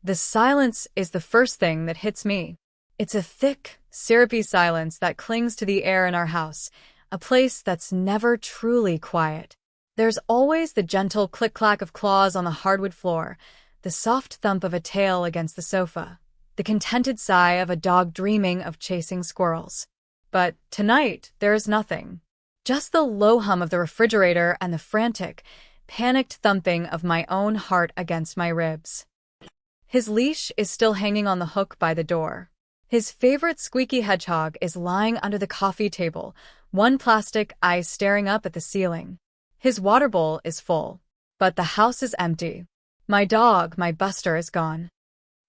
The silence is the first thing that hits me. It's a thick, syrupy silence that clings to the air in our house, a place that's never truly quiet. There's always the gentle click-clack of claws on the hardwood floor, the soft thump of a tail against the sofa, the contented sigh of a dog dreaming of chasing squirrels. But tonight, there is nothing. Just the low hum of the refrigerator and the frantic, panicked thumping of my own heart against my ribs. His leash is still hanging on the hook by the door. His favorite squeaky hedgehog is lying under the coffee table, one plastic eye staring up at the ceiling. His water bowl is full, but the house is empty. My dog, my Buster, is gone.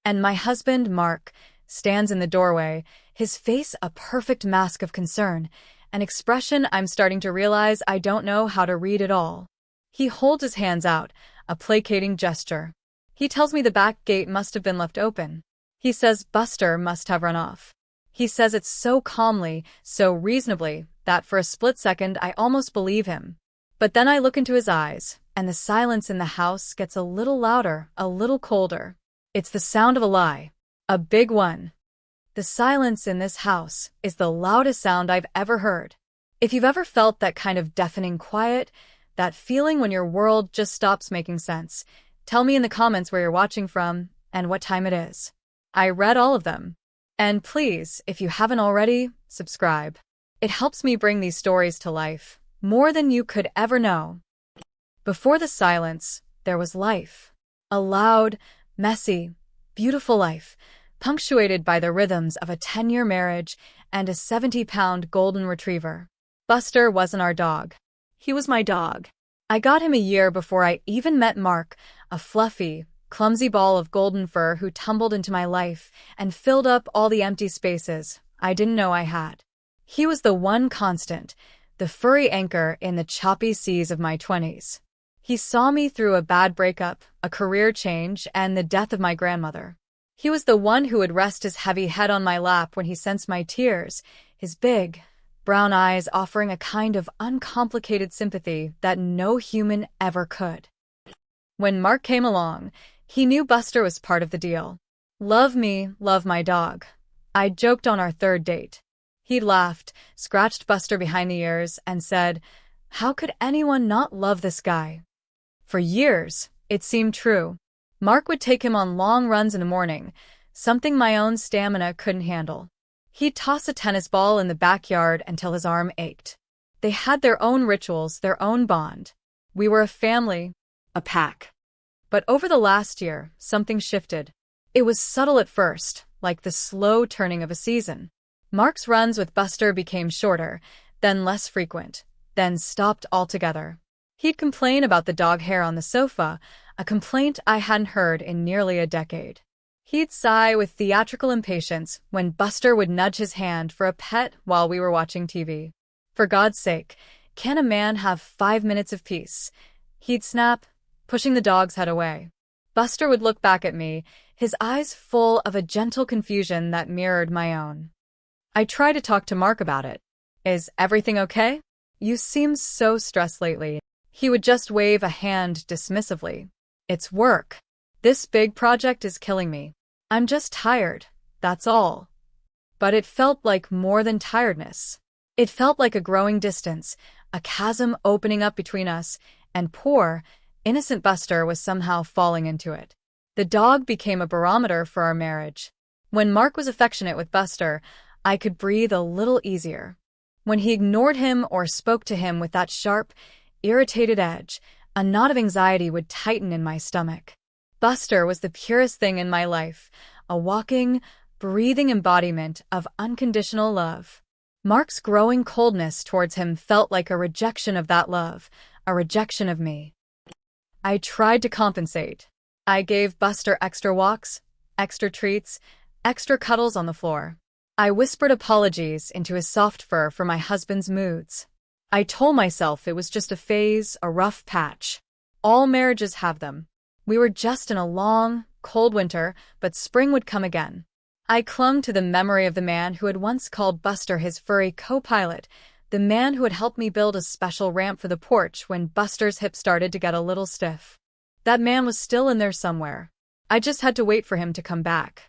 And my husband, Mark, stands in the doorway, his face a perfect mask of concern, an expression I'm starting to realize I don't know how to read at all. He holds his hands out, a placating gesture. He tells me the back gate must have been left open. He says Buster must have run off. He says it so calmly, so reasonably, that for a split second I almost believe him. But then I look into his eyes, and the silence in the house gets a little louder, a little colder. It's the sound of a lie. A big one. The silence in this house is the loudest sound I've ever heard. If you've ever felt that kind of deafening quiet, that feeling when your world just stops making sense, tell me in the comments where you're watching from and what time it is. I read all of them. And please, if you haven't already, subscribe. It helps me bring these stories to life, more than you could ever know. Before the silence, there was life. A loud, messy, beautiful life, punctuated by the rhythms of a 10-year marriage and a 70-pound golden retriever. Buster wasn't our dog. He was my dog. I got him a year before I even met Mark, a fluffy, clumsy ball of golden fur who tumbled into my life and filled up all the empty spaces I didn't know I had. He was the one constant, the furry anchor in the choppy seas of my 20s. He saw me through a bad breakup, a career change, and the death of my grandmother. He was the one who would rest his heavy head on my lap when he sensed my tears, his big, brown eyes offering a kind of uncomplicated sympathy that no human ever could. When Mark came along, he knew Buster was part of the deal. Love me, love my dog. I joked on our third date. He laughed, scratched Buster behind the ears, and said, "How could anyone not love this guy?" For years, it seemed true. Mark would take him on long runs in the morning, something my own stamina couldn't handle. He'd toss a tennis ball in the backyard until his arm ached. They had their own rituals, their own bond. We were a family, a pack. But over the last year, something shifted. It was subtle at first, like the slow turning of a season. Mark's runs with Buster became shorter, then less frequent, then stopped altogether. He'd complain about the dog hair on the sofa, a complaint I hadn't heard in nearly a decade. He'd sigh with theatrical impatience when Buster would nudge his hand for a pet while we were watching TV. "For God's sake, can a man have 5 minutes of peace?" He'd snap, pushing the dog's head away. Buster would look back at me, his eyes full of a gentle confusion that mirrored my own. I tried to talk to Mark about it. "Is everything okay? You seem so stressed lately." He would just wave a hand dismissively. "It's work. This big project is killing me. I'm just tired, that's all." But it felt like more than tiredness. It felt like a growing distance, a chasm opening up between us, and poor, innocent Buster was somehow falling into it. The dog became a barometer for our marriage. When Mark was affectionate with Buster, I could breathe a little easier. When he ignored him or spoke to him with that sharp, irritated edge, a knot of anxiety would tighten in my stomach. Buster was the purest thing in my life, a walking, breathing embodiment of unconditional love. Mark's growing coldness towards him felt like a rejection of that love, a rejection of me. I tried to compensate. I gave Buster extra walks, extra treats, extra cuddles on the floor. I whispered apologies into his soft fur for my husband's moods. I told myself it was just a phase, a rough patch. All marriages have them. We were just in a long, cold winter, but spring would come again. I clung to the memory of the man who had once called Buster his furry co-pilot, the man who had helped me build a special ramp for the porch when Buster's hip started to get a little stiff. That man was still in there somewhere. I just had to wait for him to come back.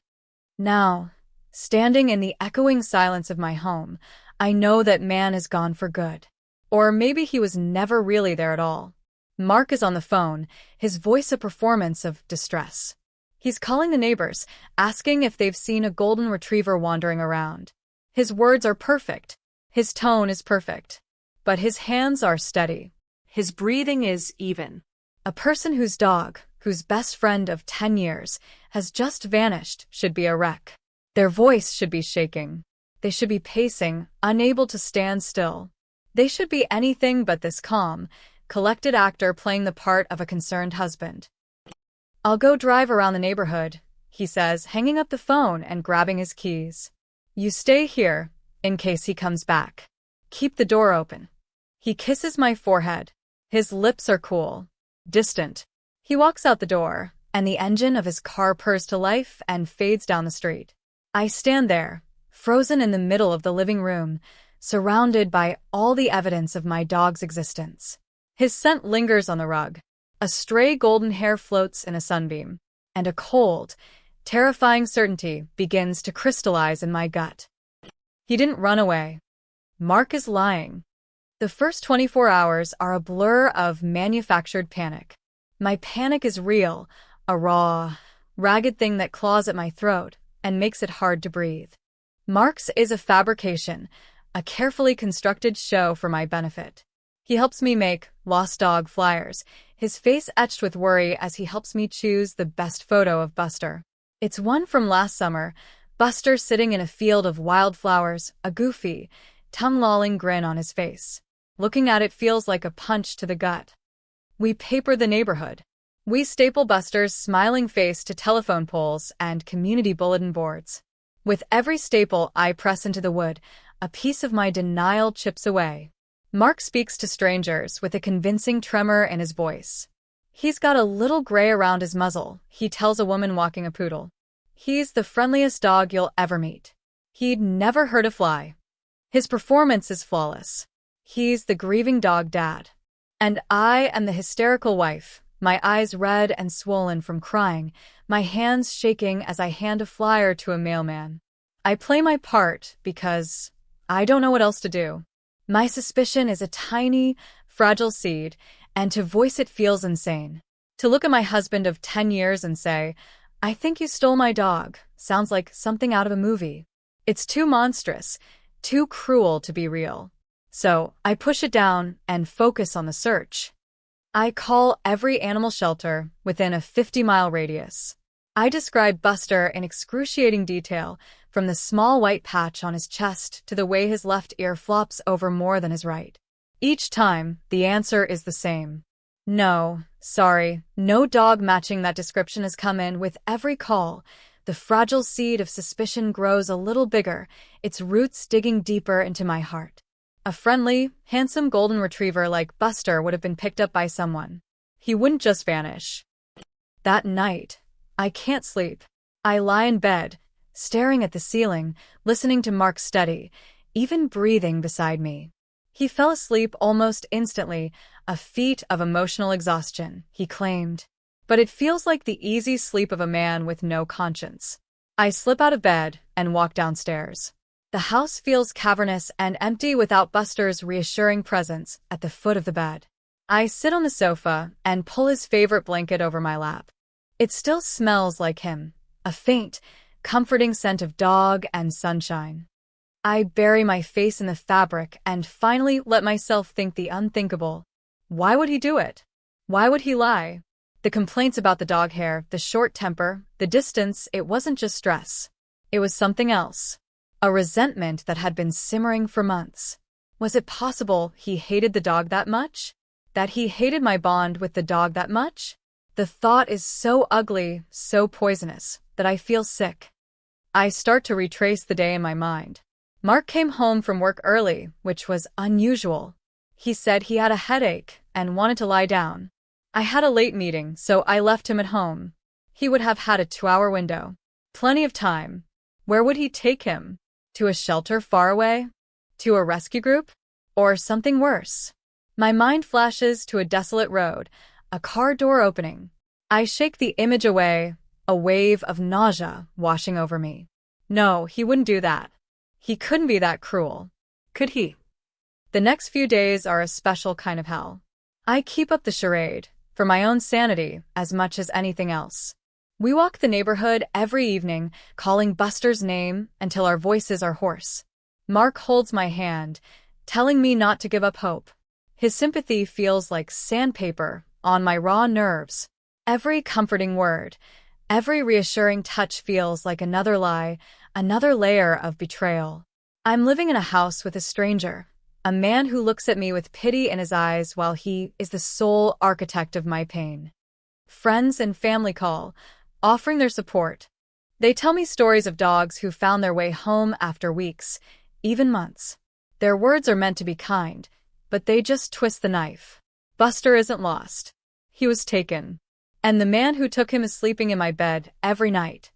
Now, standing in the echoing silence of my home, I know that man is gone for good. Or maybe he was never really there at all. Mark is on the phone, his voice a performance of distress. He's calling the neighbors, asking if they've seen a golden retriever wandering around. His words are perfect. His tone is perfect. But his hands are steady. His breathing is even. A person whose dog, whose best friend of 10 years, has just vanished should be a wreck. Their voice should be shaking. They should be pacing, unable to stand still. They should be anything but this calm, collected actor playing the part of a concerned husband. "I'll go drive around the neighborhood," he says, hanging up the phone and grabbing his keys. "You stay here, in case he comes back. Keep the door open." He kisses my forehead. His lips are cool, distant. He walks out the door, and the engine of his car purrs to life and fades down the street. I stand there, frozen in the middle of the living room, surrounded by all the evidence of my dog's existence. His scent lingers on the rug. A stray golden hair floats in a sunbeam, and a cold, terrifying certainty begins to crystallize in my gut. He didn't run away. Mark is lying. The first 24 hours are a blur of manufactured panic. My panic is real, a raw, ragged thing that claws at my throat and makes it hard to breathe. Mark's is a fabrication, a carefully constructed show for my benefit. He helps me make lost dog flyers, his face etched with worry as he helps me choose the best photo of Buster. It's one from last summer, Buster sitting in a field of wildflowers, a goofy, tongue-lolling grin on his face. Looking at it feels like a punch to the gut. We paper the neighborhood. We staple Buster's smiling face to telephone poles and community bulletin boards. With every staple I press into the wood, a piece of my denial chips away. Mark speaks to strangers with a convincing tremor in his voice. "He's got a little gray around his muzzle," he tells a woman walking a poodle. "He's the friendliest dog you'll ever meet. He'd never hurt a fly. His performance is flawless. He's the grieving dog dad." And I am the hysterical wife, my eyes red and swollen from crying, my hands shaking as I hand a flyer to a mailman. I play my part because I don't know what else to do. My suspicion is a tiny, fragile seed, and to voice it feels insane. To look at my husband of 10 years and say, "I think you stole my dog," sounds like something out of a movie. It's too monstrous, too cruel to be real. So I push it down and focus on the search. I call every animal shelter within a 50-mile radius. I describe Buster in excruciating detail, from the small white patch on his chest to the way his left ear flops over more than his right. Each time, the answer is the same. No, sorry, no dog matching that description has come in. With every call, the fragile seed of suspicion grows a little bigger, its roots digging deeper into my heart. A friendly, handsome golden retriever like Buster would have been picked up by someone. He wouldn't just vanish. That night, I can't sleep. I lie in bed, staring at the ceiling, listening to Mark's steady, even breathing beside me. He fell asleep almost instantly, a feat of emotional exhaustion, he claimed. But it feels like the easy sleep of a man with no conscience. I slip out of bed and walk downstairs. The house feels cavernous and empty without Buster's reassuring presence at the foot of the bed. I sit on the sofa and pull his favorite blanket over my lap. It still smells like him, a faint, comforting scent of dog and sunshine. I bury my face in the fabric and finally let myself think the unthinkable. Why would he do it? Why would he lie? The complaints about the dog hair, the short temper, the distance, it wasn't just stress. It was something else. A resentment that had been simmering for months. Was it possible he hated the dog that much? That he hated my bond with the dog that much? The thought is so ugly, so poisonous, that I feel sick. I start to retrace the day in my mind. Mark came home from work early, which was unusual. He said he had a headache and wanted to lie down. I had a late meeting, so I left him at home. He would have had a 2-hour window. Plenty of time. Where would he take him? To a shelter far away? To a rescue group? Or something worse? My mind flashes to a desolate road, a car door opening. I shake the image away, a wave of nausea washing over me. No, he wouldn't do that. He couldn't be that cruel. Could he? The next few days are a special kind of hell. I keep up the charade, for my own sanity as much as anything else. We walk the neighborhood every evening, calling Buster's name until our voices are hoarse. Mark holds my hand, telling me not to give up hope. His sympathy feels like sandpaper on my raw nerves. Every comforting word, every reassuring touch feels like another lie, another layer of betrayal. I'm living in a house with a stranger, a man who looks at me with pity in his eyes while he is the sole architect of my pain. Friends and family call, offering their support. They tell me stories of dogs who found their way home after weeks, even months. Their words are meant to be kind, but they just twist the knife. Buster isn't lost. He was taken. And the man who took him is sleeping in my bed every night.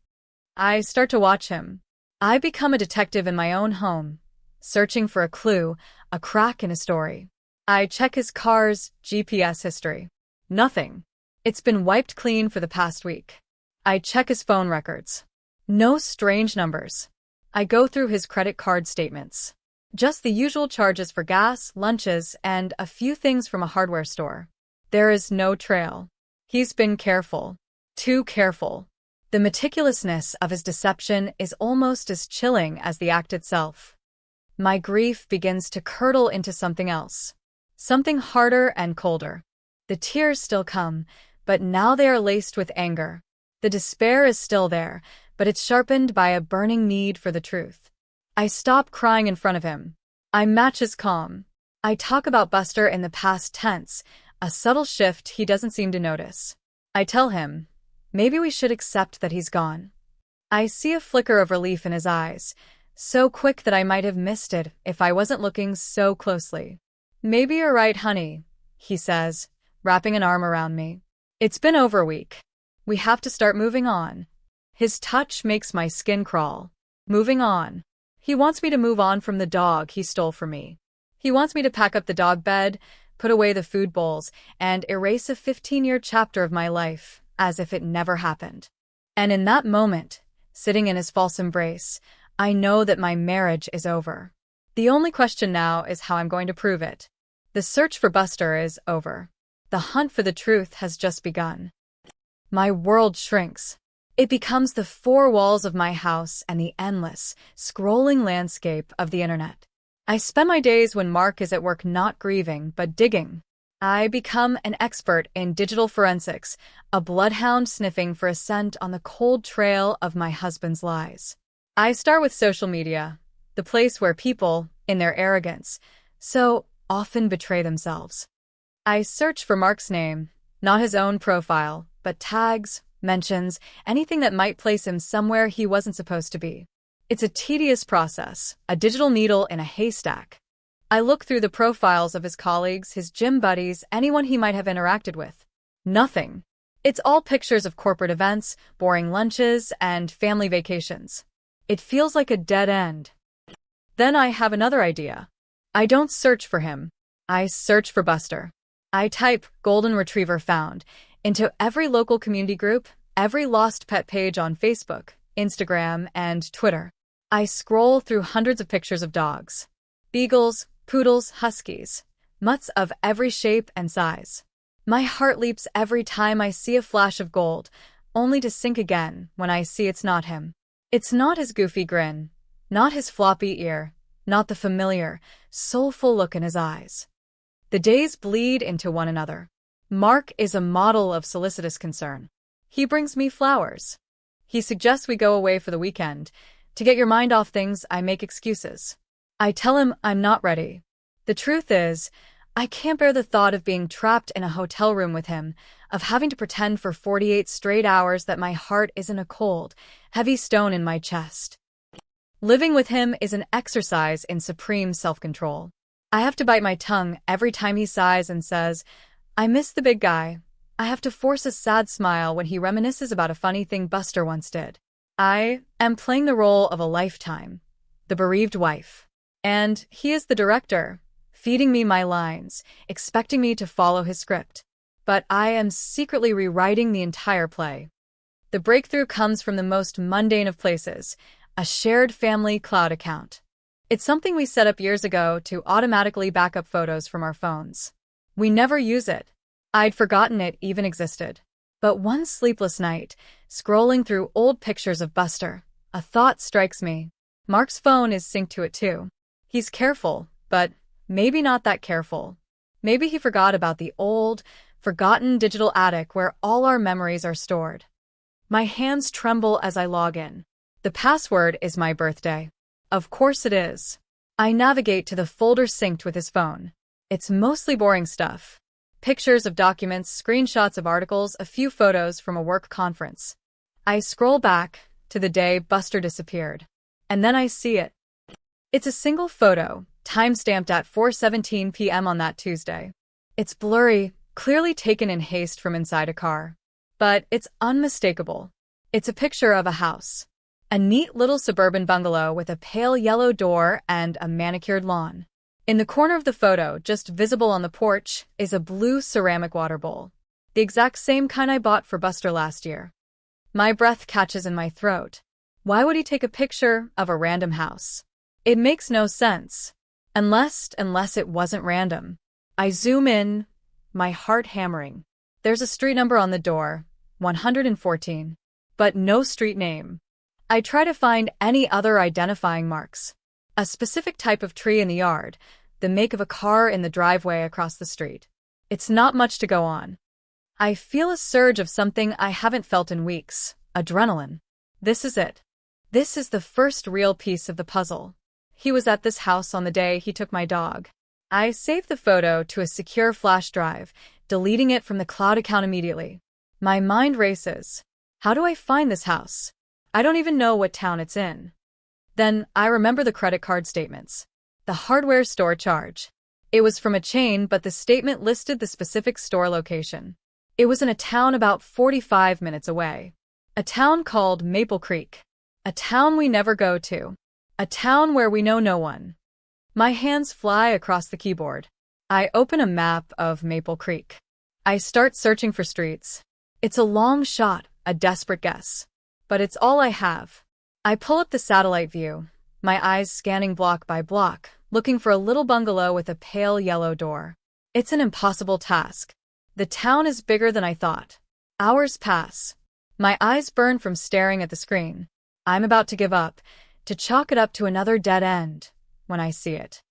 I start to watch him. I become a detective in my own home, searching for a clue, a crack in a story. I check his car's GPS history. Nothing. It's been wiped clean for the past week. I check his phone records. No strange numbers. I go through his credit card statements. Just the usual charges for gas, lunches, and a few things from a hardware store. There is no trail. He's been careful. Too careful. The meticulousness of his deception is almost as chilling as the act itself. My grief begins to curdle into something else. Something harder and colder. The tears still come, but now they are laced with anger. The despair is still there, but it's sharpened by a burning need for the truth. I stop crying in front of him. I match his calm. I talk about Buster in the past tense, a subtle shift he doesn't seem to notice. I tell him, maybe we should accept that he's gone. I see a flicker of relief in his eyes, so quick that I might have missed it if I wasn't looking so closely. Maybe you're right, honey, he says, wrapping an arm around me. It's been over a week. We have to start moving on. His touch makes my skin crawl. Moving on. He wants me to move on from the dog he stole from me. He wants me to pack up the dog bed, put away the food bowls, and erase a 15-year chapter of my life, as if it never happened. And in that moment, sitting in his false embrace, I know that my marriage is over. The only question now is how I'm going to prove it. The search for Buster is over. The hunt for the truth has just begun. My world shrinks. It becomes the four walls of my house and the endless, scrolling landscape of the internet. I spend my days when Mark is at work not grieving, but digging. I become an expert in digital forensics, a bloodhound sniffing for a scent on the cold trail of my husband's lies. I start with social media, the place where people, in their arrogance, so often betray themselves. I search for Mark's name, not his own profile, but tags, mentions, anything that might place him somewhere he wasn't supposed to be. It's a tedious process, a digital needle in a haystack. I look through the profiles of his colleagues, his gym buddies, anyone he might have interacted with. Nothing. It's all pictures of corporate events, boring lunches, and family vacations. It feels like a dead end. Then I have another idea. I don't search for him. I search for Buster. I type "golden retriever found" into every local community group, every lost pet page on Facebook, Instagram, and Twitter. I scroll through hundreds of pictures of dogs. Beagles, poodles, huskies, mutts of every shape and size. My heart leaps every time I see a flash of gold, only to sink again when I see it's not him. It's not his goofy grin, not his floppy ear, not the familiar, soulful look in his eyes. The days bleed into one another. Mark is a model of solicitous concern. He brings me flowers. He suggests we go away for the weekend. To get your mind off things, I make excuses. I tell him I'm not ready. The truth is, I can't bear the thought of being trapped in a hotel room with him, of having to pretend for 48 straight hours that my heart isn't a cold, heavy stone in my chest. Living with him is an exercise in supreme self-control. I have to bite my tongue every time he sighs and says, "I miss the big guy." I have to force a sad smile when he reminisces about a funny thing Buster once did. I am playing the role of a lifetime, the bereaved wife. And he is the director, feeding me my lines, expecting me to follow his script. But I am secretly rewriting the entire play. The breakthrough comes from the most mundane of places, a shared family cloud account. It's something we set up years ago to automatically back up photos from our phones. We never use it. I'd forgotten it even existed. But one sleepless night, scrolling through old pictures of Buster, a thought strikes me. Mark's phone is synced to it too. He's careful, but maybe not that careful. Maybe he forgot about the old, forgotten digital attic where all our memories are stored. My hands tremble as I log in. The password is my birthday. Of course it is. I navigate to the folder synced with his phone. It's mostly boring stuff. Pictures of documents, screenshots of articles, a few photos from a work conference. I scroll back to the day Buster disappeared. And then I see it. It's a single photo, timestamped at 4:17 p.m. on that Tuesday. It's blurry, clearly taken in haste from inside a car. But it's unmistakable. It's a picture of a house. A neat little suburban bungalow with a pale yellow door and a manicured lawn. In the corner of the photo, just visible on the porch, is a blue ceramic water bowl. The exact same kind I bought for Buster last year. My breath catches in my throat. Why would he take a picture of a random house? It makes no sense. Unless it wasn't random. I zoom in, my heart hammering. There's a street number on the door, 114. But no street name. I try to find any other identifying marks. A specific type of tree in the yard, the make of a car in the driveway across the street. It's not much to go on. I feel a surge of something I haven't felt in weeks, adrenaline. This is it. This is the first real piece of the puzzle. He was at this house on the day he took my dog. I saved the photo to a secure flash drive, deleting it from the cloud account immediately. My mind races. How do I find this house? I don't even know what town it's in. Then I remember the credit card statements. The hardware store charge. It was from a chain, but the statement listed the specific store location. It was in a town about 45 minutes away. A town called Maple Creek. A town we never go to. A town where we know no one. My hands fly across the keyboard. I open a map of Maple Creek. I start searching for streets. It's a long shot, a desperate guess. But it's all I have. I pull up the satellite view, my eyes scanning block by block, looking for a little bungalow with a pale yellow door. It's an impossible task. The town is bigger than I thought. Hours pass. My eyes burn from staring at the screen. I'm about to give up, to chalk it up to another dead end, when I see it.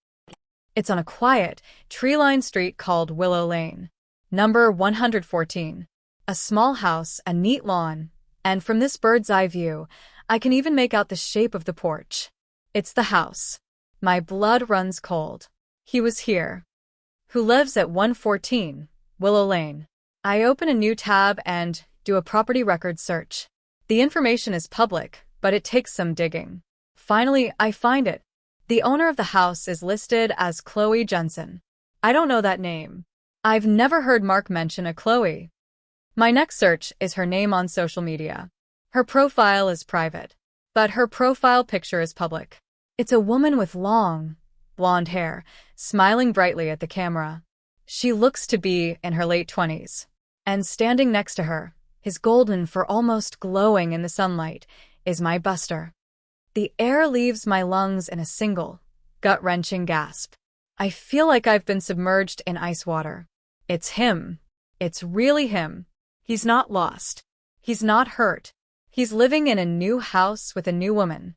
It's on a quiet, tree-lined street called Willow Lane. Number 114. A small house, a neat lawn, and from this bird's-eye view, I can even make out the shape of the porch. It's the house. My blood runs cold. He was here. Who lives at 114, Willow Lane. I open a new tab and do a property record search. The information is public, but it takes some digging. Finally, I find it. The owner of the house is listed as Chloe Jensen. I don't know that name. I've never heard Mark mention a Chloe. My next search is her name on social media. Her profile is private, but her profile picture is public. It's a woman with long, blonde hair, smiling brightly at the camera. She looks to be in her late 20s. And standing next to her, his golden fur almost glowing in the sunlight, is my Buster. The air leaves my lungs in a single, gut-wrenching gasp. I feel like I've been submerged in ice water. It's him. It's really him. He's not lost. He's not hurt. He's living in a new house with a new woman.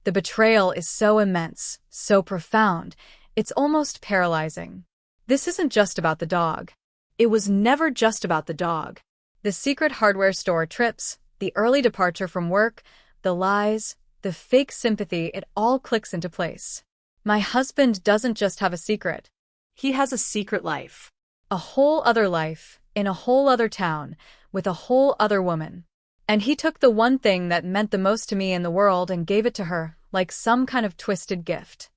The betrayal is so immense, so profound, it's almost paralyzing. This isn't just about the dog. It was never just about the dog. The secret hardware store trips, the early departure from work, the lies, the fake sympathy, it all clicks into place. My husband doesn't just have a secret. He has a secret life. A whole other life, in a whole other town, with a whole other woman. And he took the one thing that meant the most to me in the world and gave it to her, like some kind of twisted gift.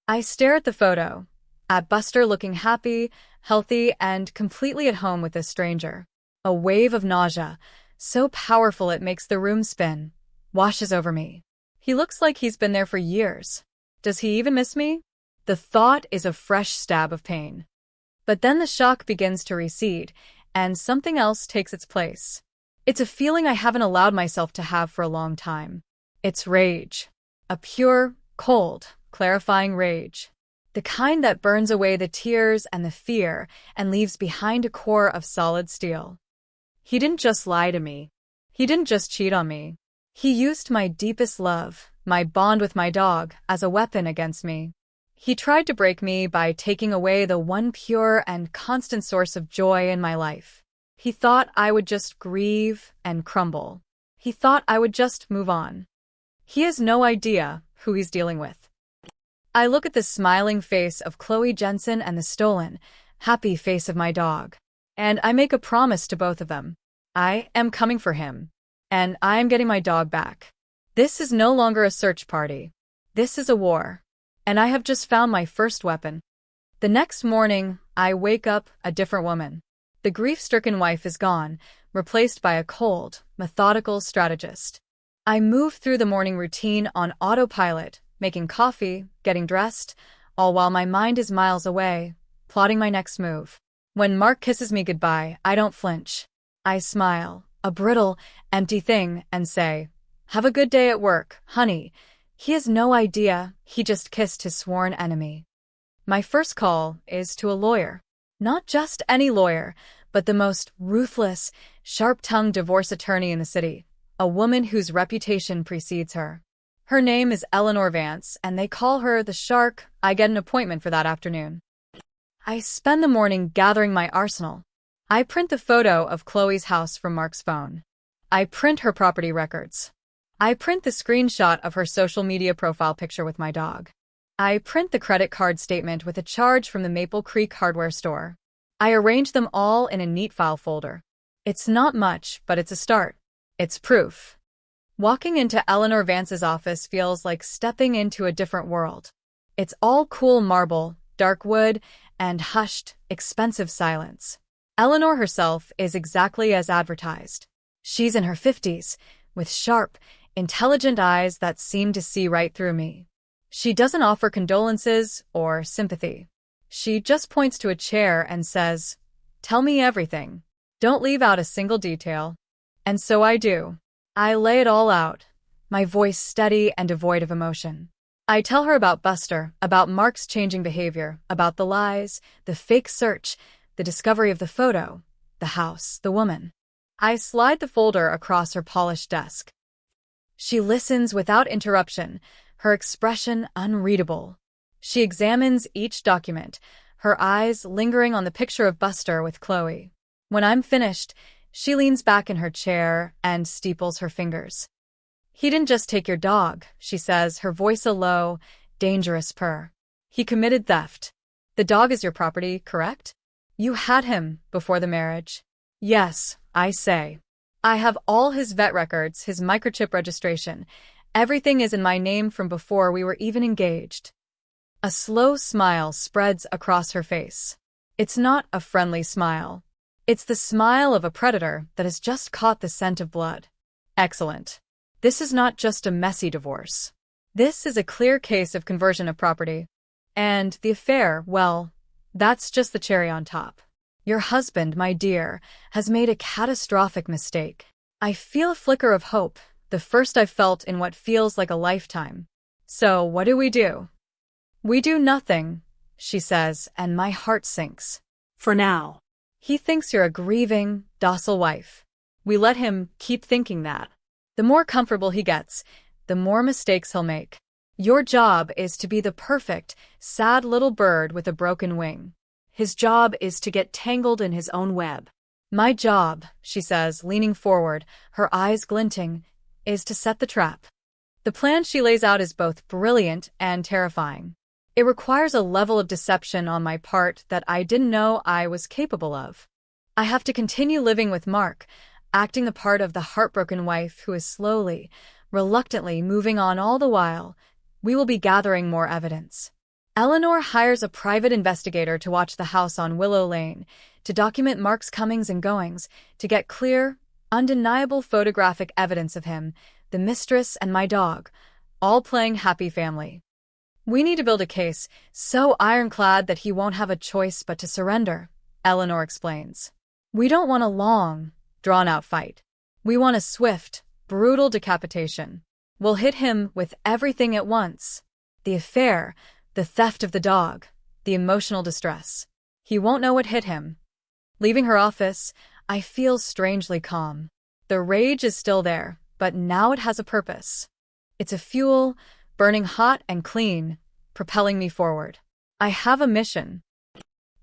I stare at the photo, at Buster looking happy, healthy, and completely at home with this stranger. A wave of nausea, so powerful it makes the room spin, washes over me. He looks like he's been there for years. Does he even miss me? The thought is a fresh stab of pain. But then the shock begins to recede, and something else takes its place. It's a feeling I haven't allowed myself to have for a long time. It's rage. A pure, cold, clarifying rage. The kind that burns away the tears and the fear and leaves behind a core of solid steel. He didn't just lie to me. He didn't just cheat on me. He used my deepest love, my bond with my dog, as a weapon against me. He tried to break me by taking away the one pure and constant source of joy in my life. He thought I would just grieve and crumble. He thought I would just move on. He has no idea who he's dealing with. I look at the smiling face of Chloe Jensen and the stolen, happy face of my dog. And I make a promise to both of them. I am coming for him. And I am getting my dog back. This is no longer a search party. This is a war. And I have just found my first weapon. The next morning, I wake up a different woman. The grief-stricken wife is gone, replaced by a cold, methodical strategist. I move through the morning routine on autopilot, making coffee, getting dressed, all while my mind is miles away, plotting my next move. When Mark kisses me goodbye, I don't flinch. I smile, a brittle, empty thing, and say, "Have a good day at work, honey." He has no idea he just kissed his sworn enemy. My first call is to a lawyer. Not just any lawyer, but the most ruthless, sharp-tongued divorce attorney in the city, a woman whose reputation precedes her. Her name is Eleanor Vance, and they call her the Shark. I get an appointment for that afternoon. I spend the morning gathering my arsenal. I print the photo of Chloe's house from Mark's phone. I print her property records. I print the screenshot of her social media profile picture with my dog. I print the credit card statement with a charge from the Maple Creek hardware store. I arrange them all in a neat file folder. It's not much, but it's a start. It's proof. Walking into Eleanor Vance's office feels like stepping into a different world. It's all cool marble, dark wood, and hushed, expensive silence. Eleanor herself is exactly as advertised. She's in her 50s, with sharp, intelligent eyes that seem to see right through me. She doesn't offer condolences or sympathy. She just points to a chair and says, "Tell me everything. Don't leave out a single detail." And so I do. I lay it all out, my voice steady and devoid of emotion. I tell her about Buster, about Mark's changing behavior, about the lies, the fake search, the discovery of the photo, the house, the woman. I slide the folder across her polished desk. She listens without interruption, her expression unreadable. She examines each document, her eyes lingering on the picture of Buster with Chloe. When I'm finished, she leans back in her chair and steeples her fingers. "He didn't just take your dog," she says, her voice a low, dangerous purr. "He committed theft. The dog is your property, correct? You had him before the marriage." "Yes," I say. "I have all his vet records, his microchip registration. Everything is in my name from before we were even engaged." A slow smile spreads across her face. It's not a friendly smile. It's the smile of a predator that has just caught the scent of blood. Excellent. This is not just a messy divorce. This is a clear case of conversion of property. And the affair, well, that's just the cherry on top. Your husband, my dear, has made a catastrophic mistake. I feel a flicker of hope, the first I've felt in what feels like a lifetime. So what do? "We do nothing," she says, and my heart sinks. "For now. He thinks you're a grieving, docile wife. We let him keep thinking that. The more comfortable he gets, the more mistakes he'll make. Your job is to be the perfect, sad little bird with a broken wing. His job is to get tangled in his own web. My job," she says, leaning forward, her eyes glinting, "is to set the trap." The plan she lays out is both brilliant and terrifying. It requires a level of deception on my part that I didn't know I was capable of. I have to continue living with Mark, acting the part of the heartbroken wife who is slowly, reluctantly moving on all the while. We will be gathering more evidence. Eleanor hires a private investigator to watch the house on Willow Lane, to document Mark's comings and goings, to get clear, undeniable photographic evidence of him, the mistress, and my dog, all playing happy family. "We need to build a case so ironclad that he won't have a choice but to surrender," Eleanor explains. "We don't want a long, drawn-out fight. We want a swift, brutal decapitation. We'll hit him with everything at once. The affair, the theft of the dog, the emotional distress. He won't know what hit him. Leaving her office, I feel strangely calm. The rage is still there, but now it has a purpose. It's a fuel, burning hot and clean, propelling me forward. I have a mission.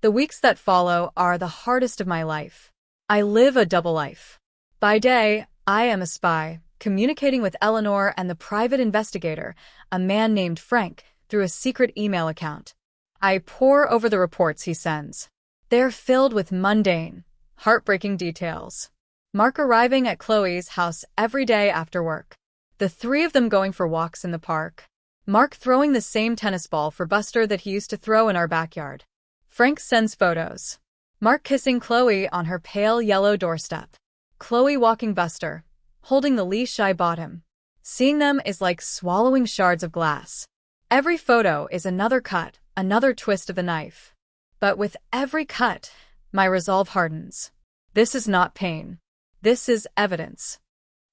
The weeks that follow are the hardest of my life. I live a double life. By day, I am a spy, communicating with Eleanor and the private investigator, a man named Frank, through a secret email account. I pore over the reports he sends. They're filled with mundane, heartbreaking details. Mark arriving at Chloe's house every day after work. The three of them going for walks in the park. Mark throwing the same tennis ball for Buster that he used to throw in our backyard. Frank sends photos. Mark kissing Chloe on her pale yellow doorstep. Chloe walking Buster, holding the leash I bought him. Seeing them is like swallowing shards of glass. Every photo is another cut, another twist of the knife. But with every cut, my resolve hardens. This is not pain. This is evidence.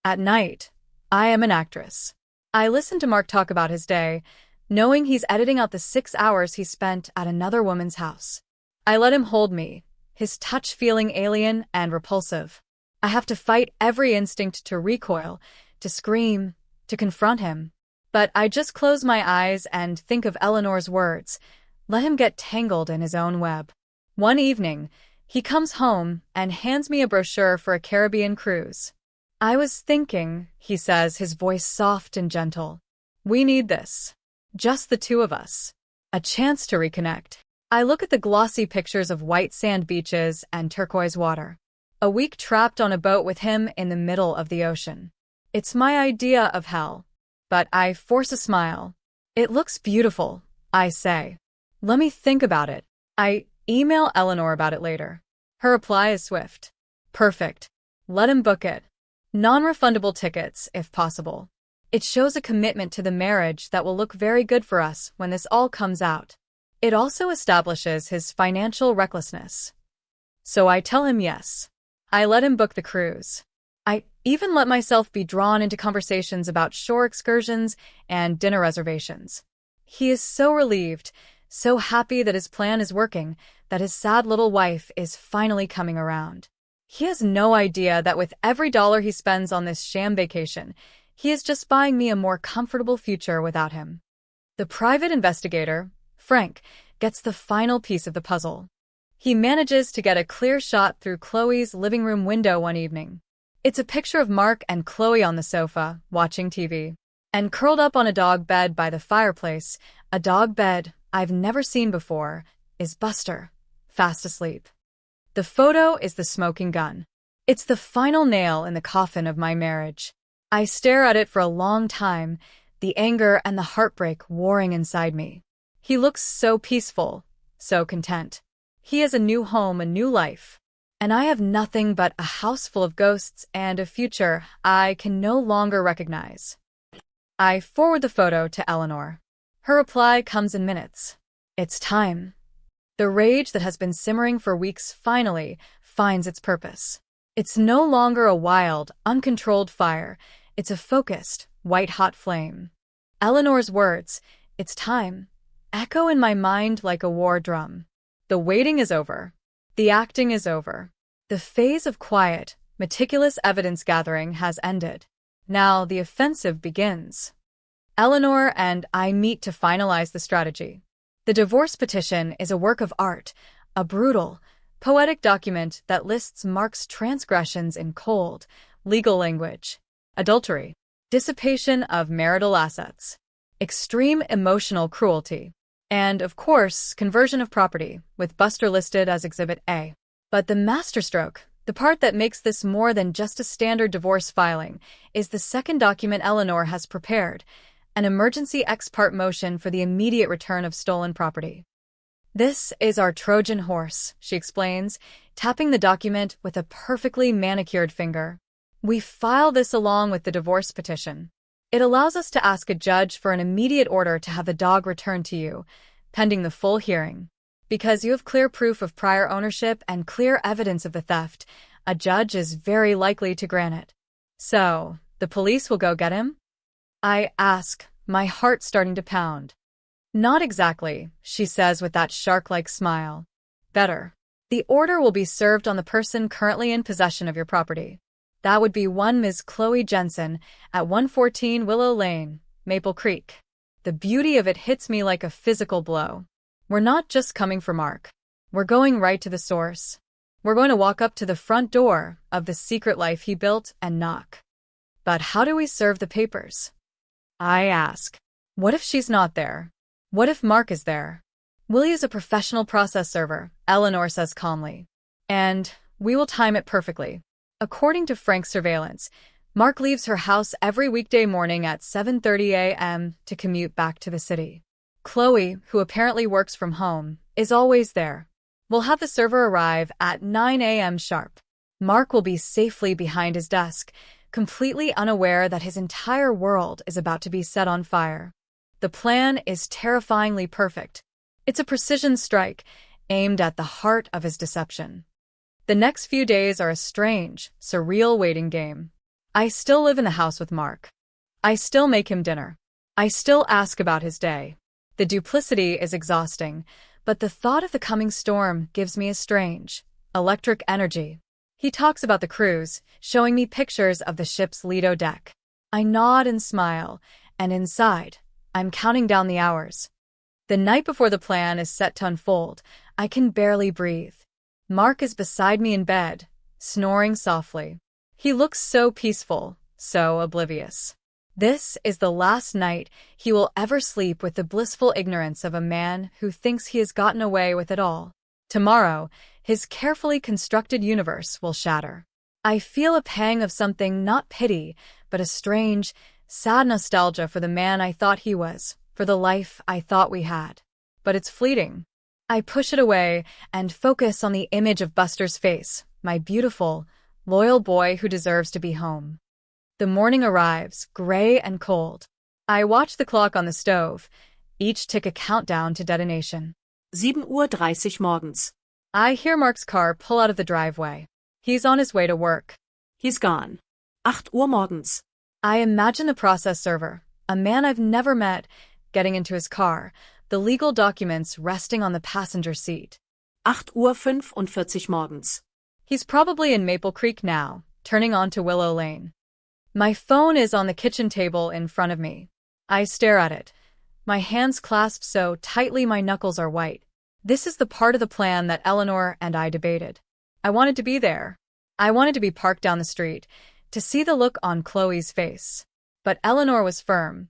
At night, I am an actress. I listen to Mark talk about his day, knowing he's editing out the 6 hours he spent at another woman's house. I let him hold me, his touch feeling alien and repulsive. I have to fight every instinct to recoil, to scream, to confront him. But I just close my eyes and think of Eleanor's words, let him get tangled in his own web. One evening, he comes home and hands me a brochure for a Caribbean cruise. I was thinking, he says, his voice soft and gentle. We need this. Just the two of us. A chance to reconnect. I look at the glossy pictures of white sand beaches and turquoise water. A week trapped on a boat with him in the middle of the ocean. It's my idea of hell. But I force a smile. It looks beautiful, I say. Let me think about it. I email Eleanor about it later. Her reply is swift. Perfect. Let him book it. Non-refundable tickets, if possible. It shows a commitment to the marriage that will look very good for us when this all comes out. It also establishes his financial recklessness. So I tell him yes. I let him book the cruise. I even let myself be drawn into conversations about shore excursions and dinner reservations. He is so relieved, so happy that his plan is working, that his sad little wife is finally coming around. He has no idea that with every dollar he spends on this sham vacation, he is just buying me a more comfortable future without him. The private investigator, Frank, gets the final piece of the puzzle. He manages to get a clear shot through Chloe's living room window one evening. It's a picture of Mark and Chloe on the sofa, watching TV. And curled up on a dog bed by the fireplace, a dog bed I've never seen before, is Buster, fast asleep. The photo is the smoking gun. It's the final nail in the coffin of my marriage. I stare at it for a long time, the anger and the heartbreak warring inside me. He looks so peaceful, so content. He has a new home, a new life. And I have nothing but a house full of ghosts and a future I can no longer recognize. I forward the photo to Eleanor. Her reply comes in minutes. It's time. The rage that has been simmering for weeks finally finds its purpose. It's no longer a wild, uncontrolled fire. It's a focused, white-hot flame. Eleanor's words, it's time, echo in my mind like a war drum. The waiting is over. The acting is over. The phase of quiet, meticulous evidence gathering has ended. Now the offensive begins. Eleanor and I meet to finalize the strategy. The divorce petition is a work of art, a brutal, poetic document that lists Mark's transgressions in cold, legal language. Adultery, dissipation of marital assets, extreme emotional cruelty, and, of course, conversion of property, with Buster listed as Exhibit A. But the masterstroke, the part that makes this more than just a standard divorce filing, is the second document Eleanor has prepared, an emergency ex parte motion for the immediate return of stolen property. This is our Trojan horse, she explains, tapping the document with a perfectly manicured finger. We file this along with the divorce petition. It allows us to ask a judge for an immediate order to have the dog returned to you, pending the full hearing. Because you have clear proof of prior ownership and clear evidence of the theft, a judge is very likely to grant it. So, the police will go get him? I ask, my heart starting to pound. Not exactly, she says with that shark-like smile. Better. The order will be served on the person currently in possession of your property. That would be one Ms. Chloe Jensen at 114 Willow Lane, Maple Creek. The beauty of it hits me like a physical blow. We're not just coming for Mark. We're going right to the source. We're going to walk up to the front door of the secret life he built and knock. But how do we serve the papers? I ask. What if she's not there? What if Mark is there? We'll use a professional process server, Eleanor says calmly. And we will time it perfectly. According to Frank's surveillance, Mark leaves her house every weekday morning at 7:30 a.m. to commute back to the city. Chloe, who apparently works from home, is always there. We'll have the server arrive at 9 a.m. sharp. Mark will be safely behind his desk, completely unaware that his entire world is about to be set on fire. The plan is terrifyingly perfect. It's a precision strike, aimed at the heart of his deception. The next few days are a strange, surreal waiting game. I still live in the house with Mark. I still make him dinner. I still ask about his day. The duplicity is exhausting, but the thought of the coming storm gives me a strange, electric energy. He talks about the cruise, showing me pictures of the ship's Lido deck. I nod and smile, and inside, I'm counting down the hours. The night before the plan is set to unfold, I can barely breathe. Mark is beside me in bed, snoring softly. He looks so peaceful, so oblivious. This is the last night he will ever sleep with the blissful ignorance of a man who thinks he has gotten away with it all. Tomorrow, his carefully constructed universe will shatter. I feel a pang of something not pity, but a strange, sad nostalgia for the man I thought he was, for the life I thought we had. But it's fleeting. I push it away and focus on the image of Buster's face, my beautiful, loyal boy who deserves to be home. The morning arrives, gray and cold. I watch the clock on the stove, each tick a countdown to detonation. 7:30 Uhr morgens. I hear Mark's car pull out of the driveway. He's on his way to work. He's gone. 8 Uhr morgens. I imagine the process server, a man I've never met, getting into his car, the legal documents resting on the passenger seat. 8:45 Uhr morgens. He's probably in Maple Creek now, turning onto Willow Lane. My phone is on the kitchen table in front of me. I stare at it, my hands clasped so tightly my knuckles are white. This is the part of the plan that Eleanor and I debated. I wanted to be there. I wanted to be parked down the street, to see the look on Chloe's face. But Eleanor was firm.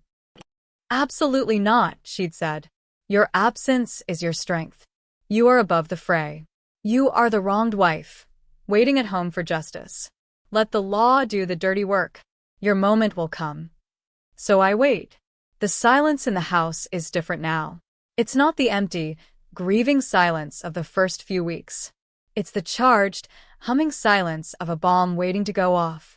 Absolutely not, she'd said. Your absence is your strength. You are above the fray. You are the wronged wife, waiting at home for justice. Let the law do the dirty work. Your moment will come. So I wait. The silence in the house is different now. It's not the empty, grieving silence of the first few weeks. It's the charged, humming silence of a bomb waiting to go off.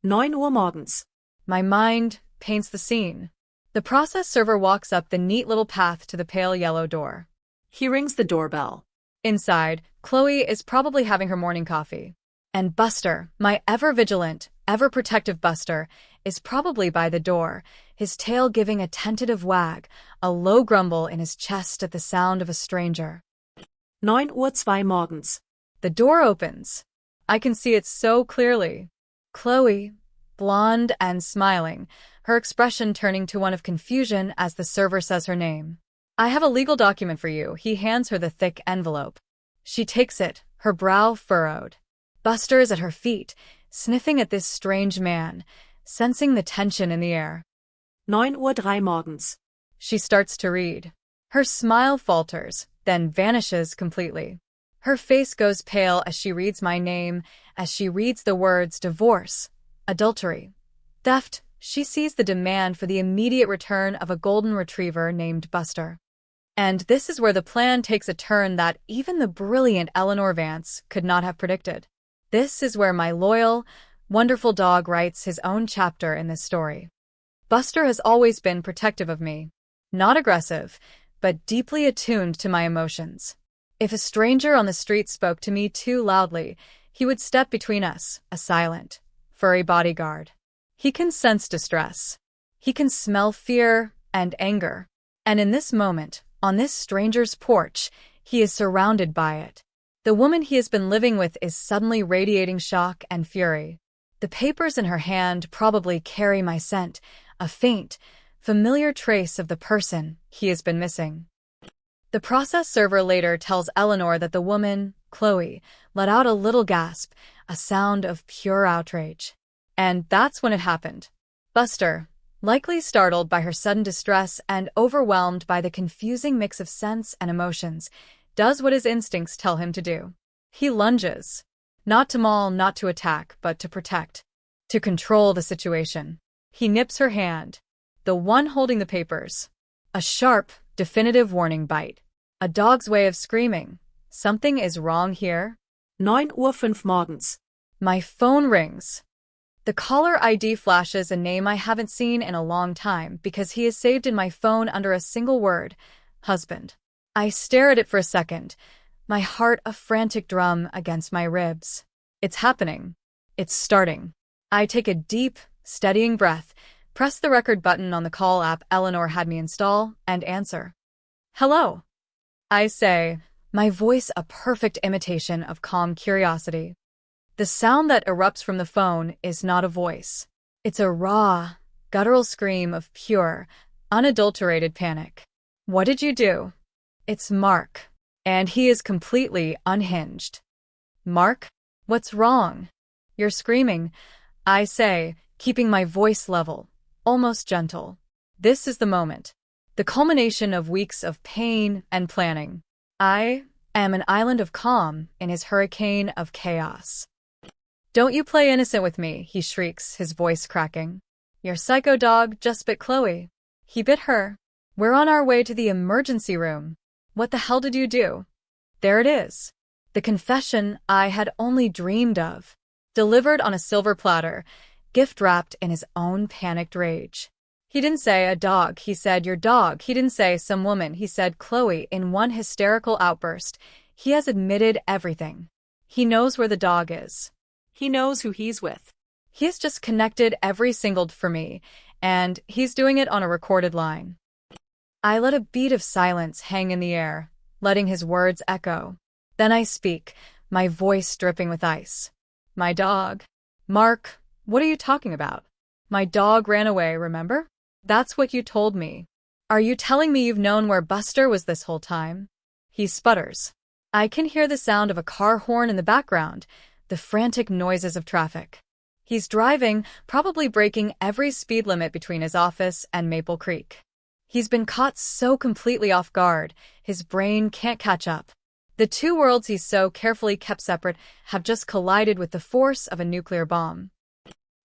9 Uhr morgens. My mind paints the scene. The process server walks up the neat little path to the pale yellow door. He rings the doorbell. Inside, Chloe is probably having her morning coffee. And Buster, my ever-vigilant, ever-protective Buster, is probably by the door, his tail giving a tentative wag, a low grumble in his chest at the sound of a stranger. 9:02 Uhr morgens. The door opens. I can see it so clearly. Chloe, blonde and smiling, her expression turning to one of confusion as the server says her name. I have a legal document for you. He hands her the thick envelope. She takes it, her brow furrowed. Buster is at her feet, sniffing at this strange man, sensing the tension in the air. 9:03 Uhr morgens. She starts to read. Her smile falters, then vanishes completely. Her face goes pale as she reads my name, as she reads the words divorce, adultery, theft. She sees the demand for the immediate return of a golden retriever named Buster. And this is where the plan takes a turn that even the brilliant Eleanor Vance could not have predicted. This is where my loyal, wonderful dog writes his own chapter in this story. Buster has always been protective of me. Not aggressive, but deeply attuned to my emotions. If a stranger on the street spoke to me too loudly, he would step between us, a silent, furry bodyguard. He can sense distress. He can smell fear and anger. And in this moment, on this stranger's porch, he is surrounded by it. The woman he has been living with is suddenly radiating shock and fury. The papers in her hand probably carry my scent, a faint, familiar trace of the person he has been missing. The process server later tells Eleanor that the woman, Chloe, let out a little gasp, a sound of pure outrage. And that's when it happened. Buster, likely startled by her sudden distress and overwhelmed by the confusing mix of sense and emotions, does what his instincts tell him to do. He lunges. Not to maul, not to attack, but to protect. To control the situation. He nips her hand, the one holding the papers. A sharp, definitive warning bite. A dog's way of screaming. Something is wrong here. 9:05 morgens. My phone rings. The caller ID flashes a name I haven't seen in a long time because he is saved in my phone under a single word: husband. I stare at it for a second, my heart a frantic drum against my ribs. It's happening. It's starting. I take a deep, steadying breath, press the record button on the call app Eleanor had me install, and answer. Hello. I say, my voice a perfect imitation of calm curiosity. The sound that erupts from the phone is not a voice. It's a raw, guttural scream of pure, unadulterated panic. What did you do? It's Mark, and he is completely unhinged. Mark? What's wrong? You're screaming, I say, keeping my voice level, almost gentle. This is the moment. The culmination of weeks of pain and planning. I am an island of calm in his hurricane of chaos. Don't you play innocent with me, he shrieks, his voice cracking. Your psycho dog just bit Chloe. He bit her. We're on our way to the emergency room. What the hell did you do? There it is. The confession I had only dreamed of. Delivered on a silver platter, gift-wrapped in his own panicked rage. He didn't say a dog, he said your dog. He didn't say some woman, he said Chloe in one hysterical outburst. He has admitted everything. He knows where the dog is. He knows who he's with. He has just connected every single for me, and he's doing it on a recorded line. I let a beat of silence hang in the air, letting his words echo. Then I speak, my voice dripping with ice. My dog. Mark, what are you talking about? My dog ran away, remember? That's what you told me. Are you telling me you've known where Buster was this whole time? He sputters. I can hear the sound of a car horn in the background, the frantic noises of traffic. He's driving, probably breaking every speed limit between his office and Maple Creek. He's been caught so completely off guard, his brain can't catch up. The two worlds he's so carefully kept separate have just collided with the force of a nuclear bomb.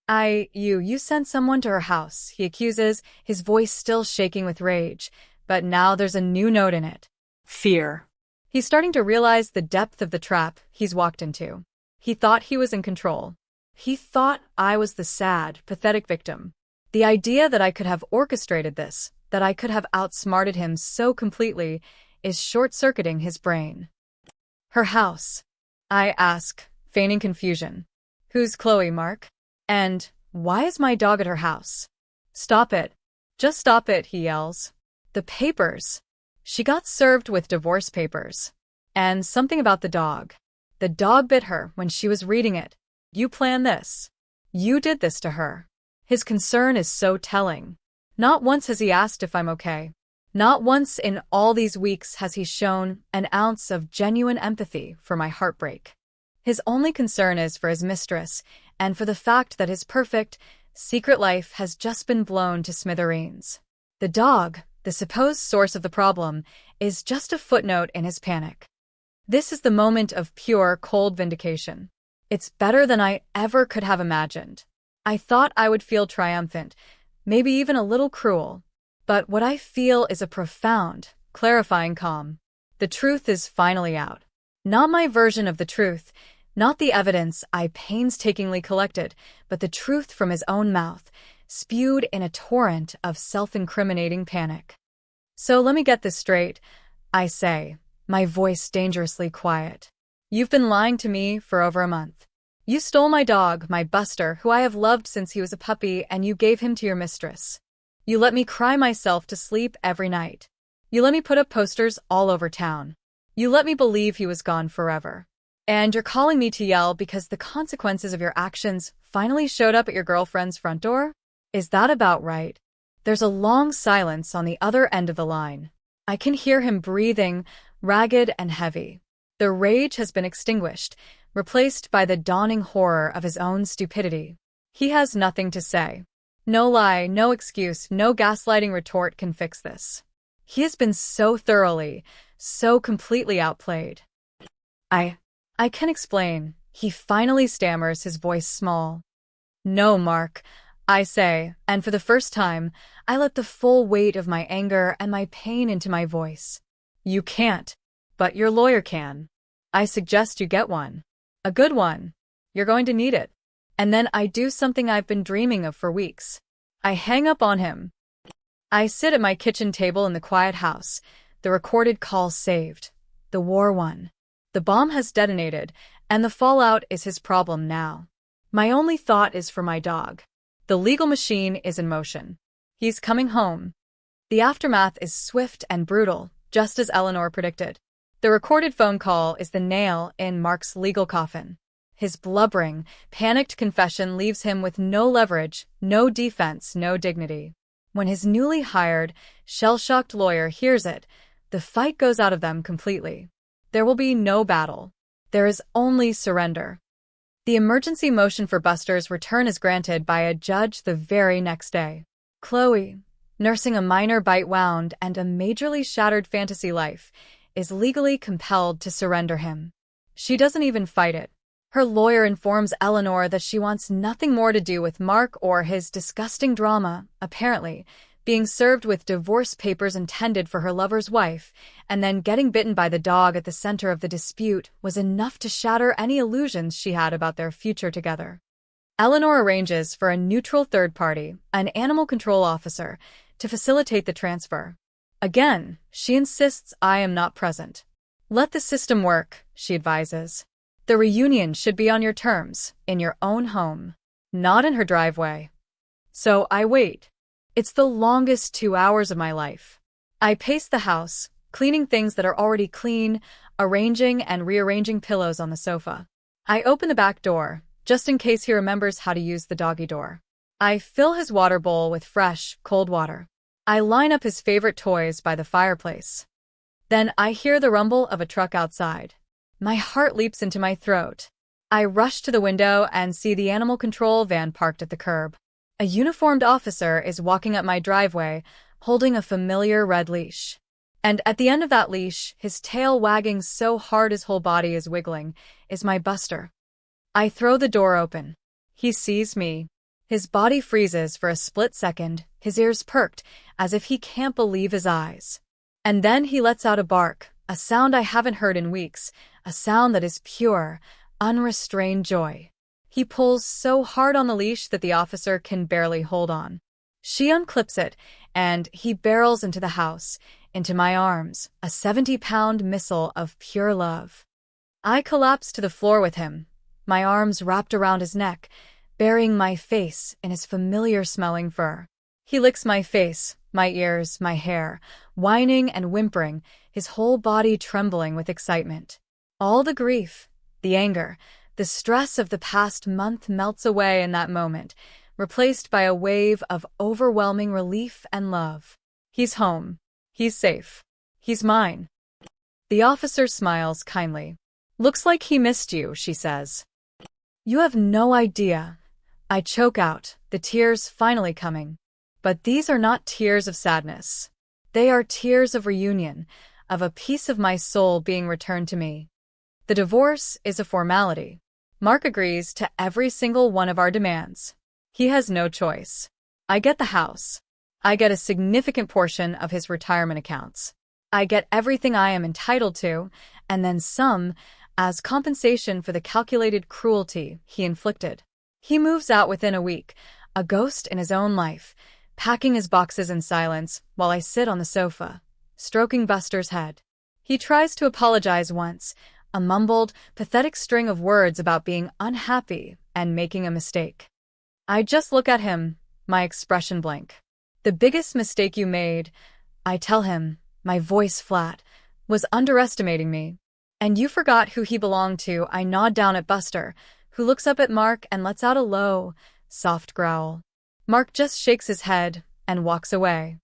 You sent someone to her house, he accuses, his voice still shaking with rage, but now there's a new note in it. Fear. He's starting to realize the depth of the trap he's walked into. He thought he was in control. He thought I was the sad, pathetic victim. The idea that I could have orchestrated this, that I could have outsmarted him so completely, is short-circuiting his brain. Her house. I ask, feigning confusion. Who's Chloe, Mark? And why is my dog at her house? Stop it. Just stop it, he yells. The papers. She got served with divorce papers. And something about the dog. The dog bit her when she was reading it. You planned this. You did this to her. His concern is so telling. Not once has he asked if I'm okay. Not once in all these weeks has he shown an ounce of genuine empathy for my heartbreak. His only concern is for his mistress, and for the fact that his perfect, secret life has just been blown to smithereens. The dog, the supposed source of the problem, is just a footnote in his panic. This is the moment of pure, cold vindication. It's better than I ever could have imagined. I thought I would feel triumphant, maybe even a little cruel. But what I feel is a profound, clarifying calm. The truth is finally out. Not my version of the truth, not the evidence I painstakingly collected, but the truth from his own mouth, spewed in a torrent of self-incriminating panic. So let me get this straight, I say, my voice dangerously quiet. You've been lying to me for over a month. You stole my dog, my Buster, who I have loved since he was a puppy, and you gave him to your mistress. You let me cry myself to sleep every night. You let me put up posters all over town. You let me believe he was gone forever. And you're calling me to yell because the consequences of your actions finally showed up at your girlfriend's front door? Is that about right? There's a long silence on the other end of the line. I can hear him breathing, ragged and heavy. The rage has been extinguished, replaced by the dawning horror of his own stupidity. He has nothing to say. No lie, no excuse, no gaslighting retort can fix this. He has been so thoroughly, so completely outplayed. I can explain. He finally stammers, his voice small. No, Mark, I say, and for the first time, I let the full weight of my anger and my pain into my voice. You can't, but your lawyer can. I suggest you get one. A good one. You're going to need it. And then I do something I've been dreaming of for weeks. I hang up on him. I sit at my kitchen table in the quiet house, the recorded call saved. The war won. The bomb has detonated, and the fallout is his problem now. My only thought is for my dog. The legal machine is in motion. He's coming home. The aftermath is swift and brutal, just as Eleanor predicted. The recorded phone call is the nail in Mark's legal coffin. His blubbering, panicked confession leaves him with no leverage, no defense, no dignity. When his newly hired, shell-shocked lawyer hears it, the fight goes out of them completely. There will be no battle. There is only surrender. The emergency motion for Buster's return is granted by a judge the very next day. Chloe, nursing a minor bite wound and a majorly shattered fantasy life, is legally compelled to surrender him. She doesn't even fight it. Her lawyer informs Eleanor that she wants nothing more to do with Mark or his disgusting drama, apparently, being served with divorce papers intended for her lover's wife, and then getting bitten by the dog at the center of the dispute was enough to shatter any illusions she had about their future together. Eleanor arranges for a neutral third party, an animal control officer, to facilitate the transfer. Again, she insists I am not present. Let the system work, she advises. The reunion should be on your terms, in your own home, not in her driveway. So I wait. It's the longest 2 hours of my life. I pace the house, cleaning things that are already clean, arranging and rearranging pillows on the sofa. I open the back door, just in case he remembers how to use the doggy door. I fill his water bowl with fresh, cold water. I line up his favorite toys by the fireplace. Then I hear the rumble of a truck outside. My heart leaps into my throat. I rush to the window and see the animal control van parked at the curb. A uniformed officer is walking up my driveway, holding a familiar red leash. And at the end of that leash, his tail wagging so hard his whole body is wiggling, is my Buster. I throw the door open. He sees me. His body freezes for a split second, his ears perked, as if he can't believe his eyes. And then he lets out a bark, a sound I haven't heard in weeks, a sound that is pure, unrestrained joy. He pulls so hard on the leash that the officer can barely hold on. She unclips it, and he barrels into the house, into my arms, a 70-pound missile of pure love. I collapse to the floor with him, my arms wrapped around his neck, burying my face in his familiar-smelling fur. He licks my face, my ears, my hair, whining and whimpering, his whole body trembling with excitement. All the grief, the anger, the stress of the past month melts away in that moment, replaced by a wave of overwhelming relief and love. He's home. He's safe. He's mine. The officer smiles kindly. Looks like he missed you, she says. You have no idea. I choke out, the tears finally coming. But these are not tears of sadness. They are tears of reunion, of a piece of my soul being returned to me. The divorce is a formality. Mark agrees to every single one of our demands. He has no choice. I get the house. I get a significant portion of his retirement accounts. I get everything I am entitled to, and then some, as compensation for the calculated cruelty he inflicted. He moves out within a week, a ghost in his own life, packing his boxes in silence while I sit on the sofa, stroking Buster's head. He tries to apologize once, a mumbled, pathetic string of words about being unhappy and making a mistake. I just look at him, my expression blank. The biggest mistake you made, I tell him, my voice flat, was underestimating me. And you forgot who he belonged to. I nod down at Buster, who looks up at Mark and lets out a low, soft growl. Mark just shakes his head and walks away.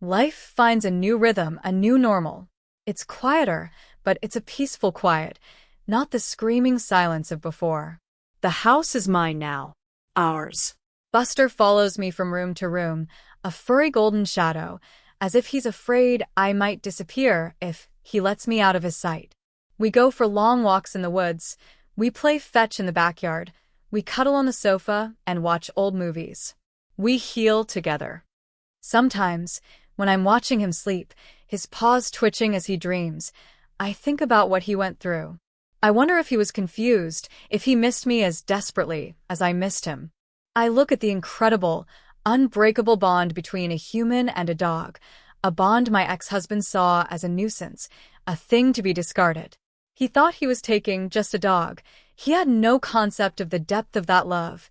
Life finds a new rhythm, a new normal. It's quieter, but it's a peaceful quiet, not the screaming silence of before. The house is mine now. Ours. Buster follows me from room to room, a furry golden shadow, as if he's afraid I might disappear if he lets me out of his sight. We go for long walks in the woods, we play fetch in the backyard, we cuddle on the sofa and watch old movies. We heal together. Sometimes, when I'm watching him sleep, his paws twitching as he dreams, I think about what he went through. I wonder if he was confused, if he missed me as desperately as I missed him. I look at the incredible, unbreakable bond between a human and a dog, a bond my ex-husband saw as a nuisance, a thing to be discarded. He thought he was taking just a dog. He had no concept of the depth of that love,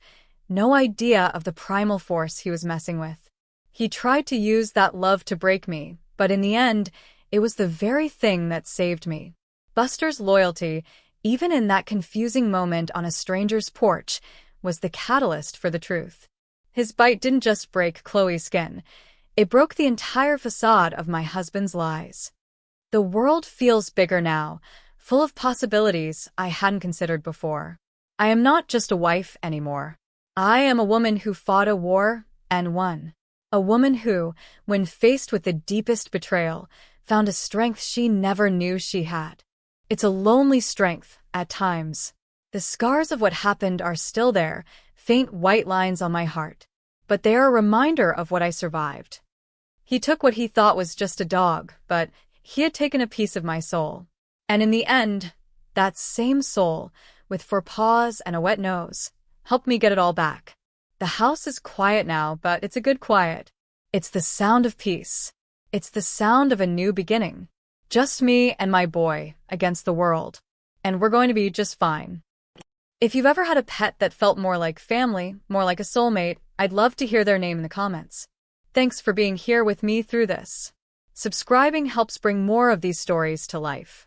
no idea of the primal force he was messing with. He tried to use that love to break me, but in the end, it was the very thing that saved me. Buster's loyalty, even in that confusing moment on a stranger's porch, was the catalyst for the truth. His bite didn't just break Chloe's skin. It broke the entire facade of my husband's lies. The world feels bigger now, full of possibilities I hadn't considered before. I am not just a wife anymore. I am a woman who fought a war and won. A woman who, when faced with the deepest betrayal, found a strength she never knew she had. It's a lonely strength, at times. The scars of what happened are still there, faint white lines on my heart. But they are a reminder of what I survived. He took what he thought was just a dog, but he had taken a piece of my soul. And in the end, that same soul, with 4 paws and a wet nose, helped me get it all back. The house is quiet now, but it's a good quiet. It's the sound of peace. It's the sound of a new beginning. Just me and my boy against the world. And we're going to be just fine. If you've ever had a pet that felt more like family, more like a soulmate, I'd love to hear their name in the comments. Thanks for being here with me through this. Subscribing helps bring more of these stories to life.